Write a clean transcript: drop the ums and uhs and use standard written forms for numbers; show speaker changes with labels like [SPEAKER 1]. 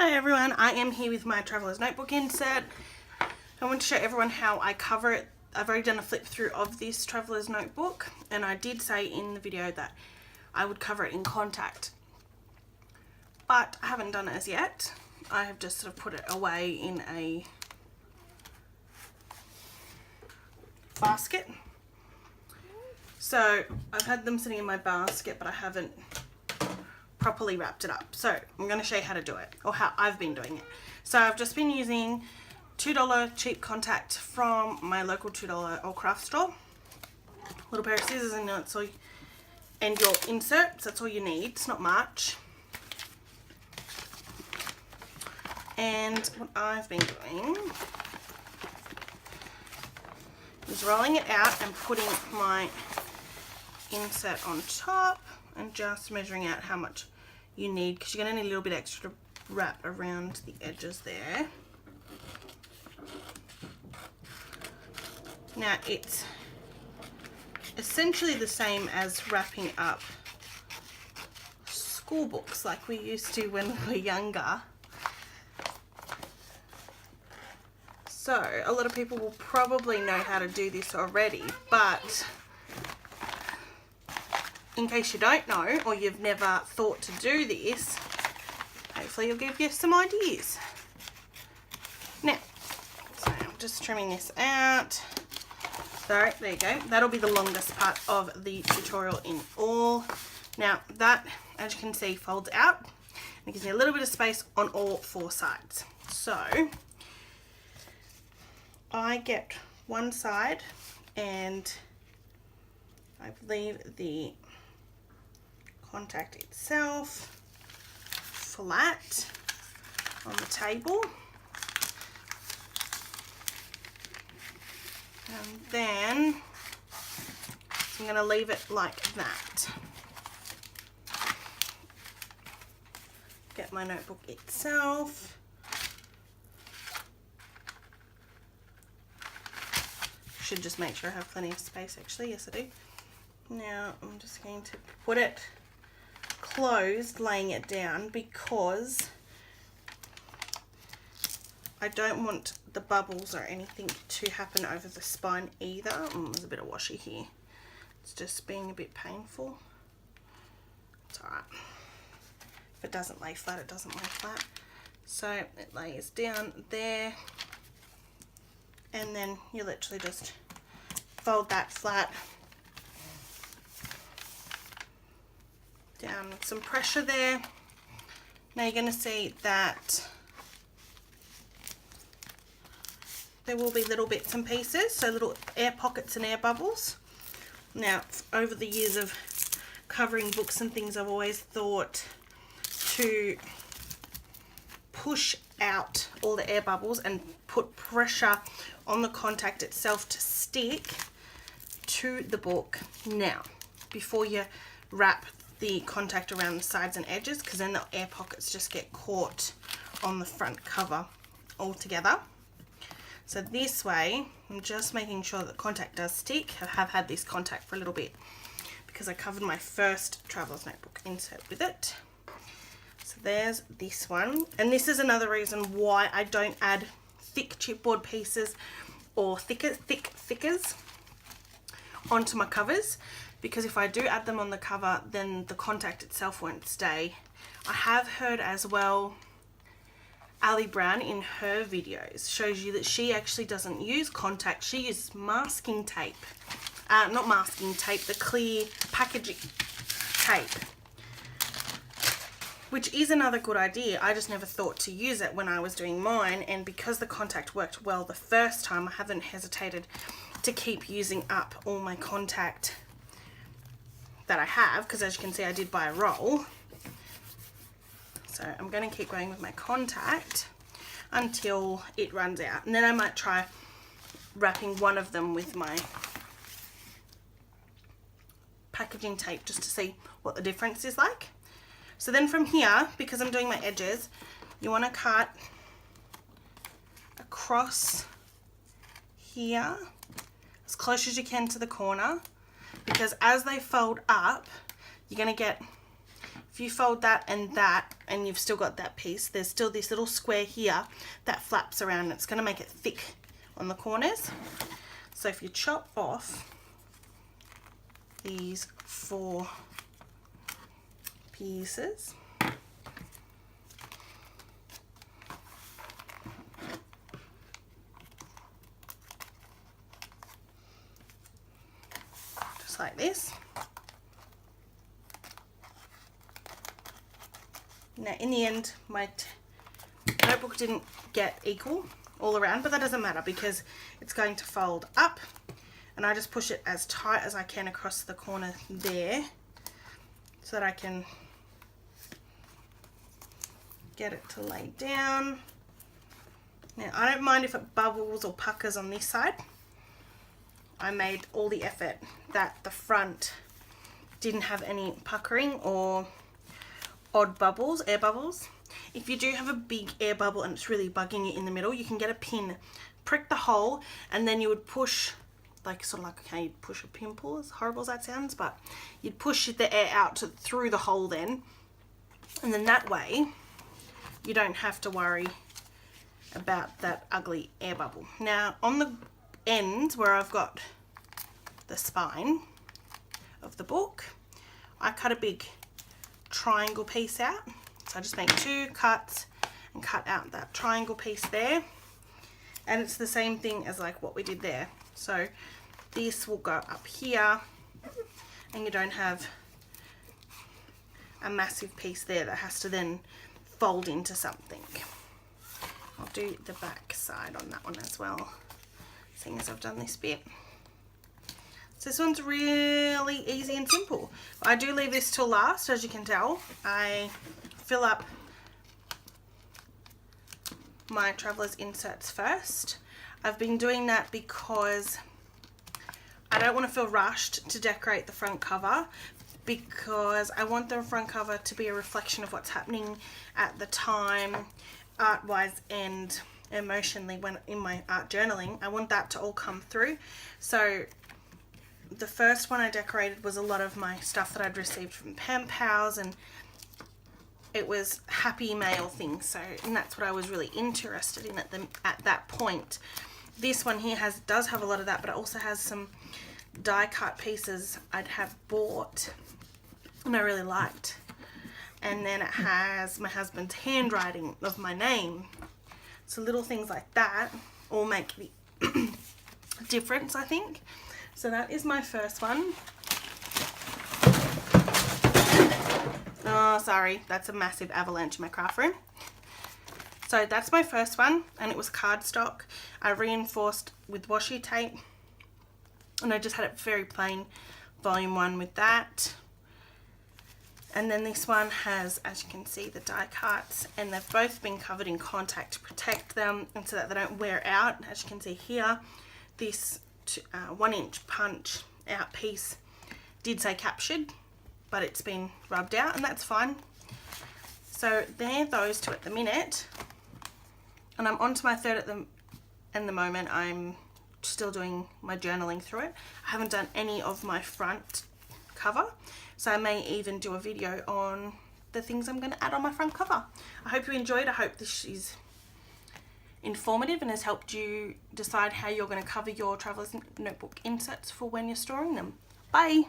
[SPEAKER 1] Hi everyone, I am here with my Traveler's Notebook insert. I want to show everyone how I cover it. I've already done a flip through of this Traveler's Notebook, and I did say in the video that I would cover it in contact, but I haven't done it as yet. I have just sort of put it away in a basket. So I've had them sitting in my basket, but I haven't properly wrapped it up. So I'm going to show you how to do it, or how I've been doing it. So I've just been using $2 cheap contact from my local $2 old craft store. Little pair of scissors and that's all, and your inserts. That's all you need. It's not much. And what I've been doing is rolling it out and putting my insert on top and just measuring out how much you need, because you're going to need a little bit extra to wrap around the edges there. Now it's essentially the same as wrapping up school books like we used to when we were younger. So a lot of people will probably know how to do this already, but in case you don't know, or you've never thought to do this, hopefully it'll give you some ideas. Now, so I'm just trimming this out. So there you go. That'll be the longest part of the tutorial in all. Now that, as you can see, folds out. And it gives me a little bit of space on all four sides. So I get one side, and I leave the contact itself flat on the table, and then I'm going to leave it like that. Get my notebook itself. Should just make sure I have plenty of space actually. Yes I do. Now I'm just going to put it closed, laying it down, because I don't want the bubbles or anything to happen over the spine either. There's a bit of washi here. It's just being a bit painful. It's alright. If it doesn't lay flat, it doesn't lay flat. So it lays down there, and then you literally just fold that flat down with some pressure there. Now you're going to see that there will be little bits and pieces, so little air pockets and air bubbles. Now over the years of covering books and things, I've always thought to push out all the air bubbles and put pressure on the contact itself to stick to the book now before you wrap the contact around the sides and edges, because then the air pockets just get caught on the front cover altogether. So this way I'm just making sure that the contact does stick. I have had this contact for a little bit because I covered my first Traveler's Notebook insert with it. So there's this one, and this is another reason why I don't add thick chipboard pieces or thickers onto my covers, because if I do add them on the cover, then the contact itself won't stay. I have heard as well, Ali Brown in her videos shows you that she actually doesn't use contact, she uses masking tape. Not masking tape, the clear packaging tape, which is another good idea. I just never thought to use it when I was doing mine, and because the contact worked well the first time, I haven't hesitated to keep using up all my contact that I have, because as you can see I did buy a roll. So I'm going to keep going with my contact until it runs out, and then I might try wrapping one of them with my packaging tape just to see what the difference is like. So then from here, because I'm doing my edges, you want to cut across here as close as you can to the corner, because as they fold up, you're going to get, if you fold that and you've still got that piece, there's still this little square here that flaps around. It's going to make it thick on the corners. So if you chop off these 4 pieces, just like this. Now in the end my notebook didn't get equal all around, but that doesn't matter because it's going to fold up, and I just push it as tight as I can across the corner there so that I can get it to lay down. Now I don't mind if it bubbles or puckers on this side. I made all the effort that the front didn't have any puckering or odd bubbles, air bubbles. If you do have a big air bubble and it's really bugging you in the middle, you can get a pin, prick the hole, and then you would push, like sort of like how you'd push a pimple, as horrible as that sounds, but you'd push the air out through the hole then, and then that way you don't have to worry about that ugly air bubble. Now on the ends where I've got the spine of the book, I cut a big triangle piece out. So I just make 2 cuts and cut out that triangle piece there, and it's the same thing as like what we did there. So this will go up here and you don't have a massive piece there that has to then fold into something. I'll do the back side on that one as well, seeing as I've done this bit. So this one's really easy and simple. I do leave this till last, as you can tell. I fill up my traveller's inserts first. I've been doing that because I don't want to feel rushed to decorate the front cover, because I want the front cover to be a reflection of what's happening at the time, art-wise and emotionally. When in my art journaling, I want that to all come through. So the first one I decorated was a lot of my stuff that I'd received from pen pals, and it was happy mail things. So, and that's what I was really interested in at that point. This one here does have a lot of that, but it also has some die cut pieces I'd have bought and I really liked. And then it has my husband's handwriting of my name. So little things like that all make the difference, I think. So that is my first one. Oh, sorry, that's a massive avalanche in my craft room. So that's my first one, and it was cardstock. I reinforced with washi tape, and I just had it very plain, volume 1 with that. And then this one has, as you can see, the die cuts, and they've both been covered in contact to protect them and so that they don't wear out. As you can see here, this 1-inch punch out piece did say captured, but it's been rubbed out, and that's fine. So they're those 2 at the minute, and I'm on to my third at the moment. I'm still doing my journaling through it. I haven't done any of my front cover, so I may even do a video on the things I'm going to add on my front cover. I hope you enjoyed. I hope this is informative and has helped you decide how you're going to cover your traveller's notebook inserts for when you're storing them. Bye!